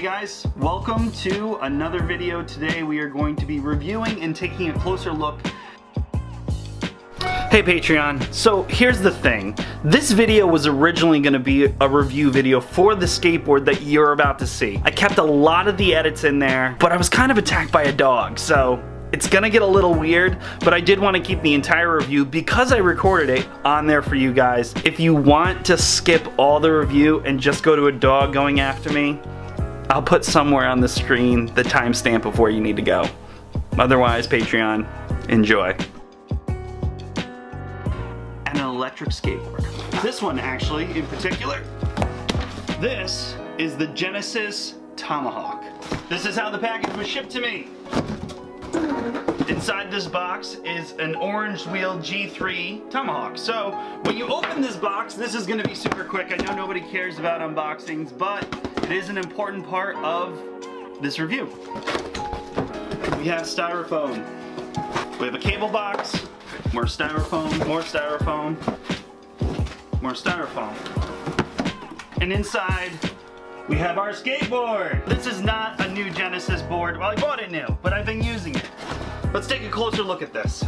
Hey guys, welcome to another video. Today we are going to be reviewing and taking a closer look. Hey Patreon, so here's the thing. This video was originally going to be a review video for the skateboard that you're about to see. I kept a lot of the edits in there, but I was kind of attacked by a dog, so it's gonna get a little weird, but I did want to keep the entire review because I recorded it on there for you guys. If you want to skip all the review and just go to a dog going after me, I'll put somewhere on the screen the timestamp of where you need to go. Otherwise, Patreon, enjoy. And an electric skateboard. This one actually, in particular, this is the Genesis Tomahawk. This is how the package was shipped to me. Inside this box is an orange wheel G3 Tomahawk. So when you open this box, this is going to be super quick. I know nobody cares about unboxings, but it is an important part of this review. We have styrofoam. We have a cable box, more styrofoam, more styrofoam, more styrofoam. And inside, we have our skateboard. This is not a new Genesis board. Well, I bought it new, but I've been using it. Let's take a closer look at this.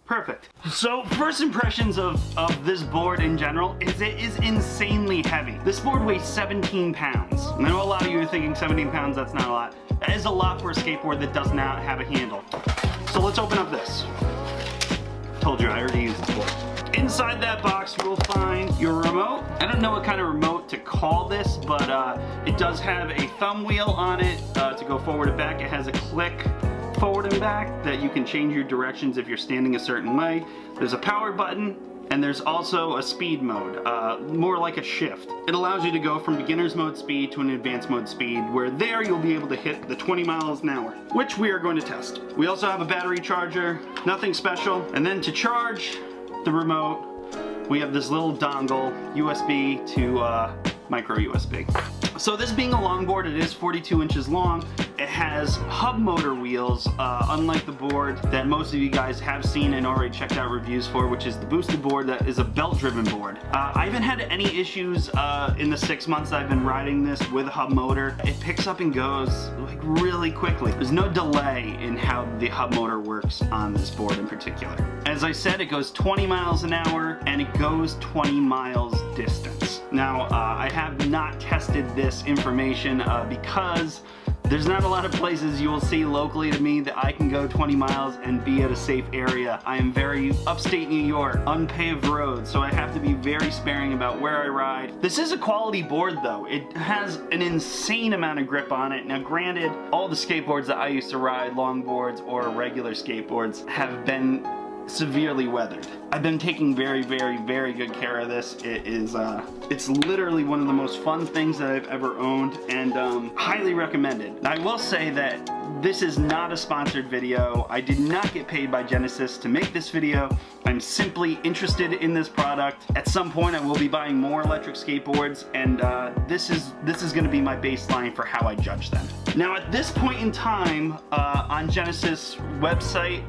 Perfect. So first impressions of this board in general is it is insanely heavy. This board weighs 17 pounds. I know a lot of you are thinking 17 pounds, that's not a lot. That is a lot for a skateboard that does not have a handle. So let's open up this. Told you I already used this board. Inside that box you will find your remote. I don't know what kind of remote to call this, but it does have a thumb wheel on it to go forward and back. It has a click forward and back that you can change your directions if you're standing a certain way. There's a power button, and there's also a speed mode, more like a shift. It allows you to go from beginner's mode speed to an advanced mode speed, where there you'll be able to hit the 20 miles an hour, which we are going to test. We also have a battery charger, nothing special. And then to charge the remote, we have this little dongle, USB to micro USB. So this being a longboard, it is 42 inches long. It has hub motor wheels, unlike the board that most of you guys have seen and already checked out reviews for, which is the boosted board that is a belt-driven board. I haven't had any issues in the 6 months I've been riding this with a hub motor. It picks up and goes like really quickly. There's no delay in how the hub motor works on this board in particular. As I said, it goes 20 miles an hour and it goes 20 miles distance. Now, I have not tested this information because there's not a lot of places you will see locally to me that I can go 20 miles and be at a safe area. I am very upstate New York, unpaved roads, so I have to be very sparing about where I ride. This is a quality board though. It has an insane amount of grip on it. Now granted, all the skateboards that I used to ride, longboards or regular skateboards, have been severely weathered. I've been taking very good care of this. It's literally one of the most fun things that I've ever owned, and highly recommended. I will say that this is not a sponsored video. I did not get paid by Genesis to make this video. I'm simply interested in this product. At some point I will be buying more electric skateboards, and this is going to be my baseline for how I judge them. Now at this point in time, on Genesis website,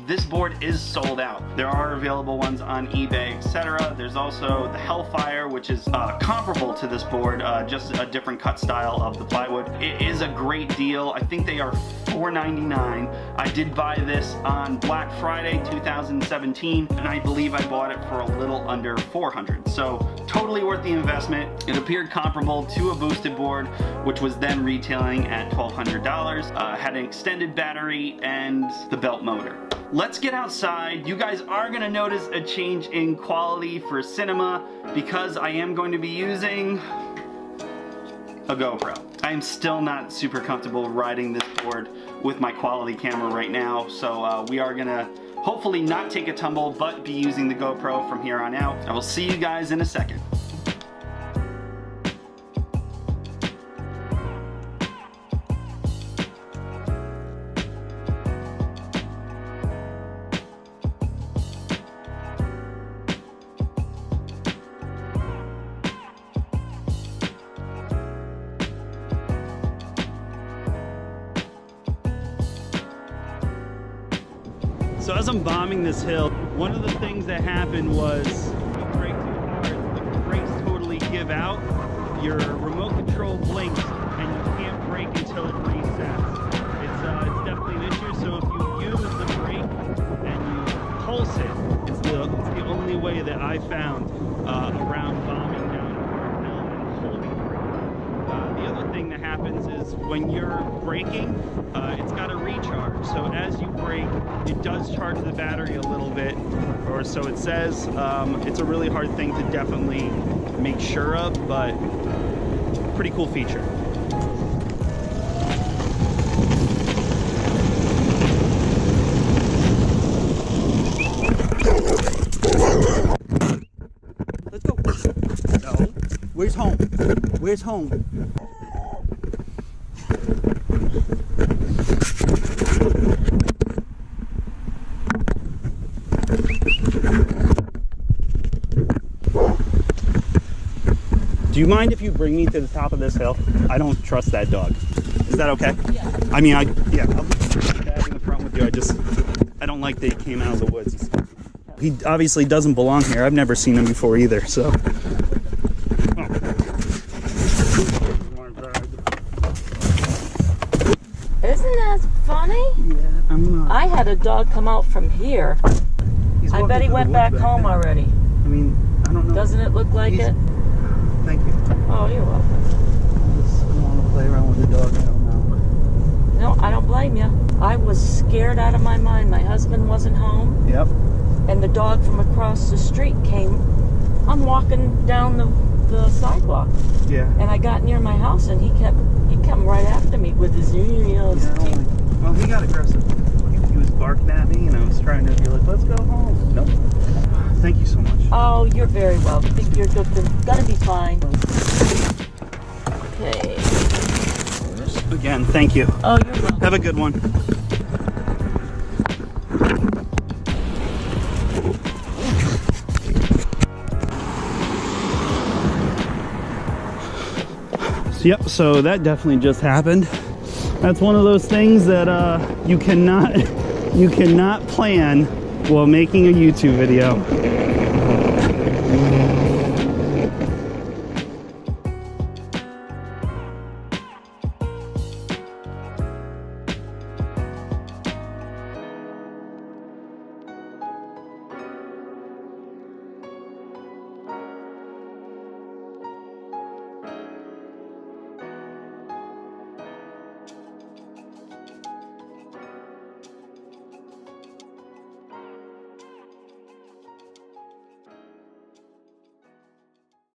this board is sold out. There are available ones on eBay, etc. There's also the Hellfire, which is comparable to this board, just a different cut style of the plywood. It is a great deal. I think they are $4.99. I did buy this on Black Friday 2017, and I believe I bought it for a little under $400. So totally worth the investment. It appeared comparable to a boosted board, which was then retailing at $1,200. Had an extended battery and the belt motor. Let's get outside. You guys are gonna notice a change in quality for cinema because I am going to be using a GoPro. I am still not super comfortable riding this board with my quality camera right now, so we are gonna hopefully not take a tumble, but be using the GoPro from here on out. I will see you guys in a second. So as I'm bombing this hill, one of the things that happened was you brake too hard, the brakes totally give out. your remote control blinks and you can't brake until it resets. It's definitely an issue. So if you use the brake and you pulse it, it's the only way that I found around bombing down a hard hill and holding the brake. The other thing that happens is when you're braking, it's got to recharge. So as you brake, it does charge the battery a little bit, or so it says. It's a really hard thing to definitely make sure of, but pretty cool feature. Let's go. No. Where's home? Where's home? Do you mind if you bring me to the top of this hill? I don't trust that dog. Is that okay? Yeah. I mean, I'll be in the front with you. I don't like that he came out of the woods. He obviously doesn't belong here. I've never seen him before either, so. Isn't that funny? Yeah, I had a dog come out from here. I bet he went back home already. I mean, I don't know. Doesn't it look like it? Thank you. Oh, you're welcome. I just want to play around with the dog. I don't know. No, I don't blame you. I was scared out of my mind. My husband wasn't home. Yep. And the dog from across the street came. I'm walking down the sidewalk. Yeah. And I got near my house and he came right after me with his teeth. Well, he got aggressive. He was barking at me and I was trying to be like, let's go home. Nope. Thank you so much. Oh, you're very welcome. I think you're gonna be fine. Okay. Again, thank you. Oh, you're welcome. Have a good one. Yep, so that definitely just happened. That's one of those things that you cannot plan while making a YouTube video.